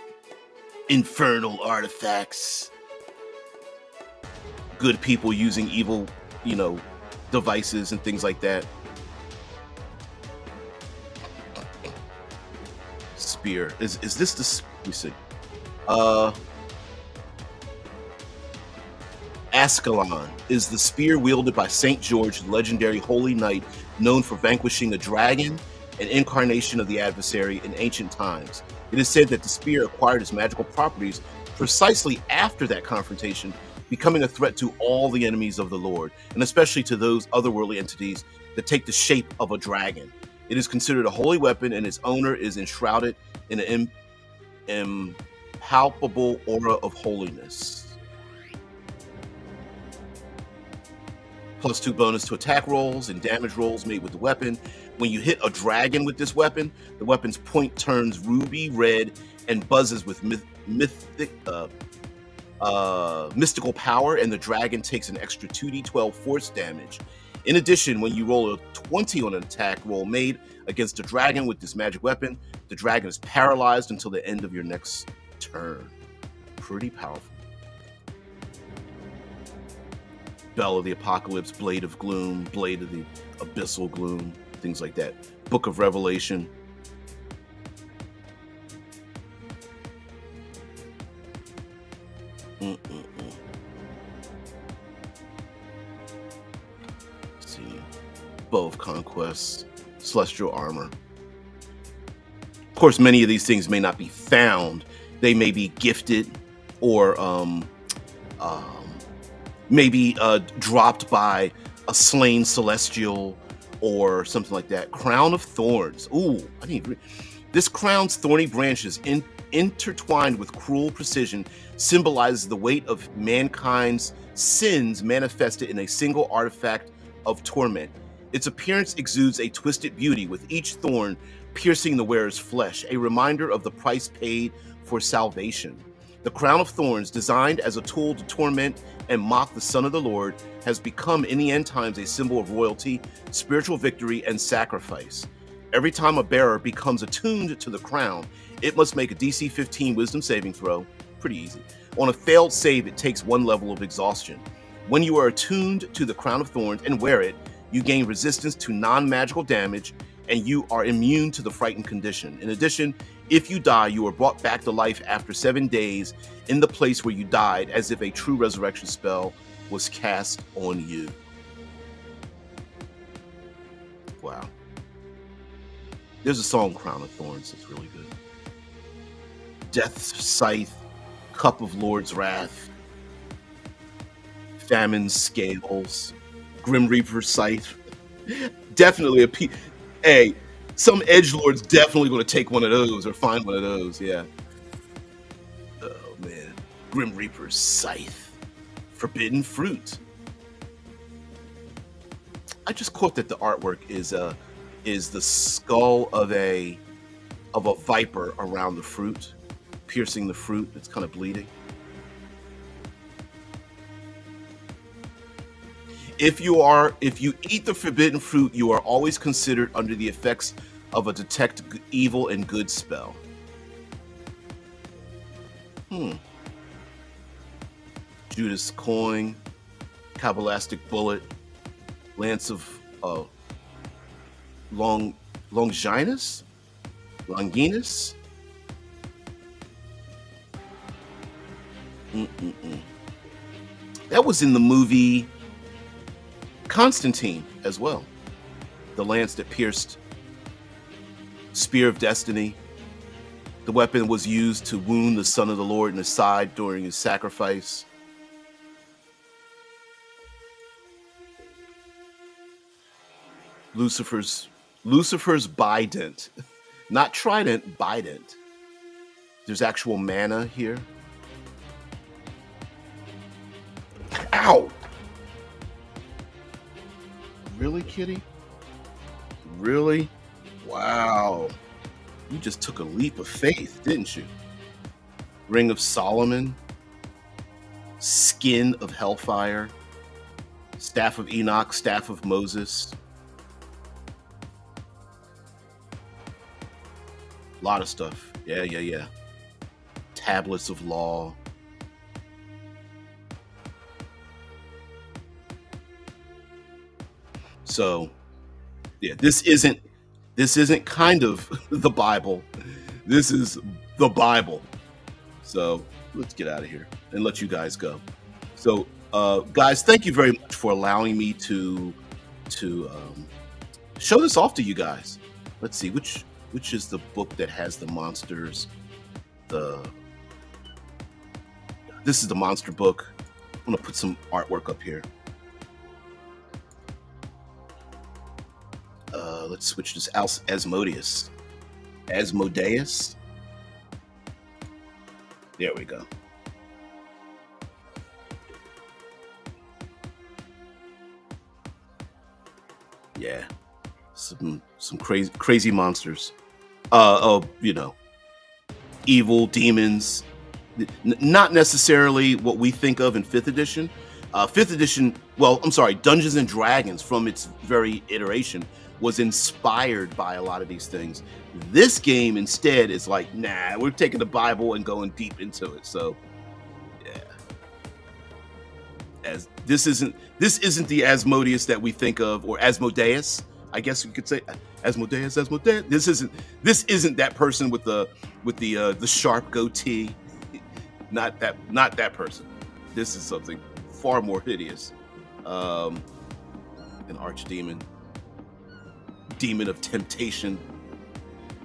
infernal artifacts, good people using evil, devices and things like that. Spear. Is this the, let me see. Ascalon is the spear wielded by St. George, the legendary holy knight known for vanquishing a dragon, an incarnation of the adversary in ancient times. It is said that the spear acquired its magical properties precisely after that confrontation, becoming a threat to all the enemies of the Lord, and especially to those otherworldly entities that take the shape of a dragon. It is considered a holy weapon, and its owner is enshrouded in an impalpable aura of holiness. +2 bonus to attack rolls and damage rolls made with the weapon. When you hit a dragon with this weapon, the weapon's point turns ruby red and buzzes with mystical power, and the dragon takes an extra 2d12 force damage. In addition, when you roll a 20 on an attack roll made against a dragon with this magic weapon, the dragon is paralyzed until the end of your next turn. Pretty powerful. Bell of the Apocalypse, Blade of Gloom, Blade of the Abyssal Gloom, things like that. Book of Revelation. Let's see. Bow of Conquest, Celestial Armor. Of course, many of these things may not be found. They may be gifted or maybe dropped by a slain celestial or something like that. Crown of Thorns. Ooh, I didn't even. This crown's thorny branches, intertwined with cruel precision, symbolizes the weight of mankind's sins manifested in a single artifact of torment. Its appearance exudes a twisted beauty, with each thorn piercing the wearer's flesh, a reminder of the price paid for salvation. The Crown of Thorns, designed as a tool to torment and mock the Son of the Lord, has become in the end times a symbol of royalty, spiritual victory, and sacrifice. Every time a bearer becomes attuned to the crown, it must make a DC 15 wisdom saving throw. Pretty easy. On a failed save, it takes 1 level of exhaustion. When you are attuned to the Crown of Thorns and wear it, you gain resistance to non-magical damage, and you are immune to the frightened condition. In addition, if you die, you are brought back to life after 7 days in the place where you died, as if a true resurrection spell was cast on you. Wow. There's a song, Crown of Thorns, that's really good. Death's Scythe, Cup of Lord's Wrath, Famine's Scales, Grim Reaper's Scythe. Definitely hey, some edgelord's definitely going to take one of those or find one of those, yeah. Oh, man. Grim Reaper's Scythe. Forbidden Fruit. I just caught that the artwork is the skull of a viper around the fruit, piercing the fruit. It's kind of bleeding. If you eat the forbidden fruit, you are always considered under the effects of a detect evil and good spell. Hmm. Judas coin, Kabbalistic bullet, lance of long Longinus, Longinus. Mm-mm-mm. That was in the movie Constantine as well. The lance that pierced, spear of destiny. The weapon was used to wound the Son of the Lord in the side during his sacrifice. Lucifer's bident, not trident, bident. There's actual mana here. Ow! Really, kitty? Really? Wow. You just took a leap of faith, didn't you? Ring of Solomon, skin of hellfire, staff of Enoch, staff of Moses. A lot of stuff. Yeah. Tablets of law. So, yeah, this isn't kind of the Bible. This is the Bible. So let's get out of here and let you guys go. So, guys, thank you very much for allowing me to show this off to you guys. Let's see which is the book that has the monsters. This is the monster book. I'm gonna put some artwork up here. Let's switch this Asmodeus. Asmodeus. There we go. Yeah, some crazy monsters. Evil demons. Not necessarily what we think of in 5th edition. 5th edition, well, I'm sorry, Dungeons and Dragons from its very iteration was inspired by a lot of these things. This game instead is like, nah, we're taking the Bible and going deep into it. So, yeah. As this isn't the Asmodeus that we think of, or Asmodeus, I guess you could say Asmodeus. This isn't that person with the sharp goatee. Not that person. This is something far more hideous. An archdemon, demon of temptation.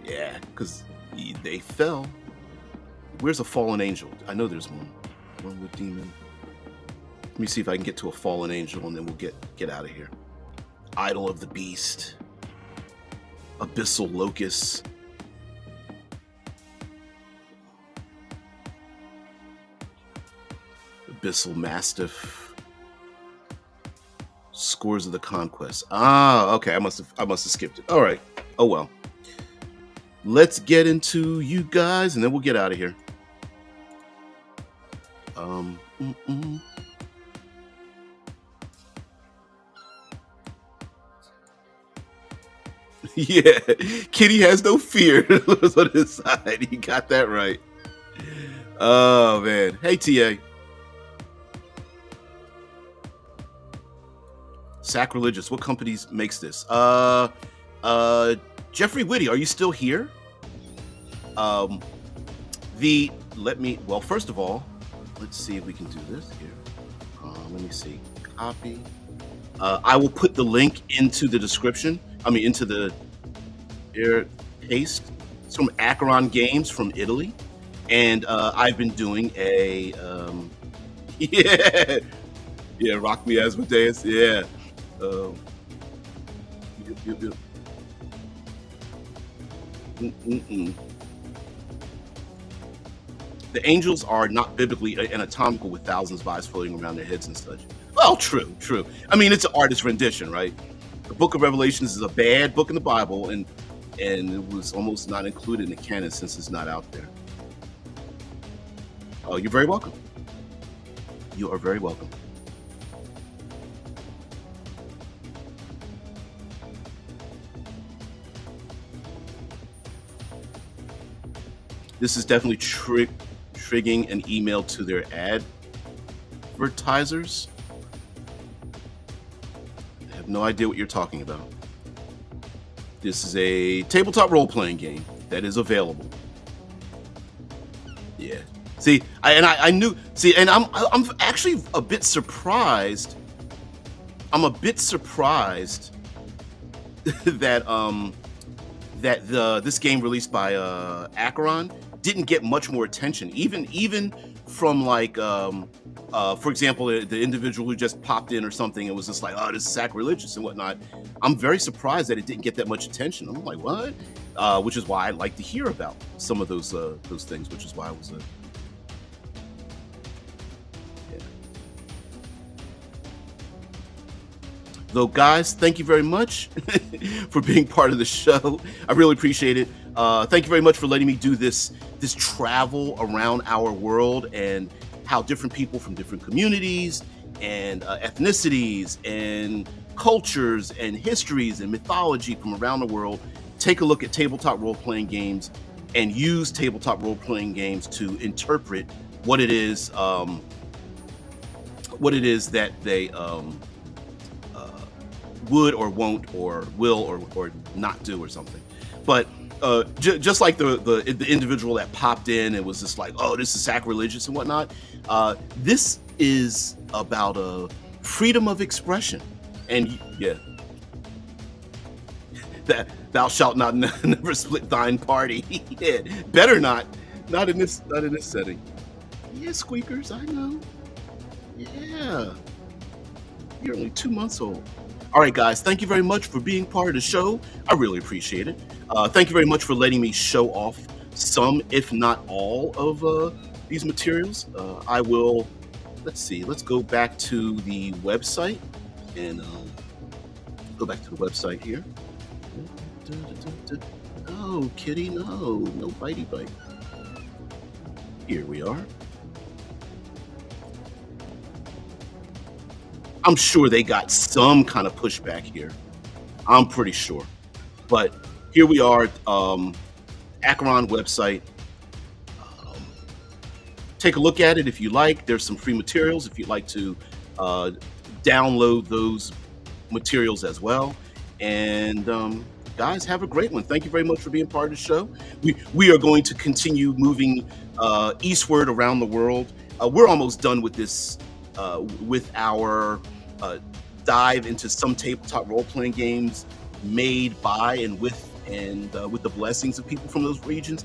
Yeah, because they fell. Where's a fallen angel? I know there's one. One with demon. Let me see if I can get to a fallen angel, and then we'll get out of here. Idol of the beast. Abyssal locust. Abyssal mastiff. Scores of the conquest. Ah, okay. I must have skipped it. All right. Oh well. Let's get into you guys, and then we'll get out of here. Yeah, Kitty has no fear on his side. He got that right. Oh man. Hey, TA. Sacrilegious. What companies makes this? Jeffrey Whitty, are you still here? Well, first of all, let's see if we can do this here. Let me see. Copy. I will put the link into the description. Into the paste. It's from Acheron Games from Italy, and I've been doing a Rock Me Asmodeus. Yeah. The angels are not biblically anatomical with thousands of eyes floating around their heads and such. Well, true. It's an artist rendition, right? The Book of Revelations is a bad book in the Bible, and it was almost not included in the canon since it's not out there. Oh, you're very welcome. You are very welcome. This is definitely triggering an email to their advertisers. I have no idea what you're talking about. This is a tabletop role-playing game that is available. Yeah. See, I knew. See, and I'm actually a bit surprised. I'm a bit surprised that this game released by Acheron didn't get much more attention, even from like for example, the individual who just popped in or something and was just like, oh, this is sacrilegious and whatnot. I'm very surprised that it didn't get that much attention. I'm like, what? Which is why I like to hear about some of those things, which is why I was yeah. Though, guys, thank you very much for being part of the show. I really appreciate it. Thank you very much for letting me do this travel around our world and how different people from different communities and ethnicities and cultures and histories and mythology from around the world take a look at tabletop role-playing games and use tabletop role-playing games to interpret what it is that they would or won't or will or not do or something. But just like the individual that popped in and was just like, oh, this is sacrilegious and whatnot, this is about freedom of expression. And yeah, that thou shalt not never split thine party. Yeah, better not in this setting. Yeah, squeakers, I know. Yeah, you're only 2 months old. All right, guys, thank you very much for being part of the show. I really appreciate it. Thank you very much for letting me show off some, if not all, of these materials. I will, let's see, let's go back to the website and go back to the website here. Oh, kitty, no bitey bite. Here we are. I'm sure they got some kind of pushback here. I'm pretty sure. But here we are, Acheron website. Take a look at it if you like. There's some free materials if you'd like to download those materials as well. And guys, have a great one. Thank you very much for being part of the show. We are going to continue moving eastward around the world. We're almost done with this, with our dive into some tabletop role-playing games made by and with the blessings of people from those regions.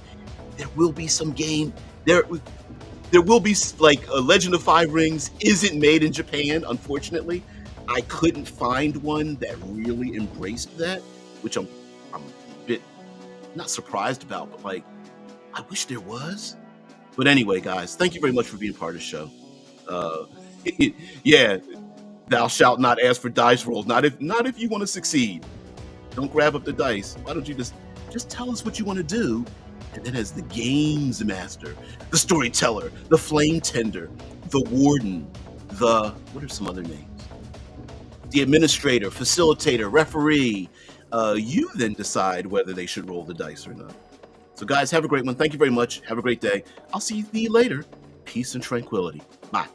There will be some game there will be, like, a Legend of Five Rings isn't made in Japan, unfortunately. I couldn't find one that really embraced that, which I'm a bit not surprised about, but like, I wish there was. But anyway, guys, thank you very much for being part of the show. Yeah, thou shalt not ask for dice rolls. Not if you want to succeed. Don't grab up the dice. Why don't you just tell us what you want to do? And then, as the games master, the storyteller, the flame tender, the warden, what are some other names? The administrator, facilitator, referee. You then decide whether they should roll the dice or not. So, guys, have a great one. Thank you very much. Have a great day. I'll see you later. Peace and tranquility. Bye.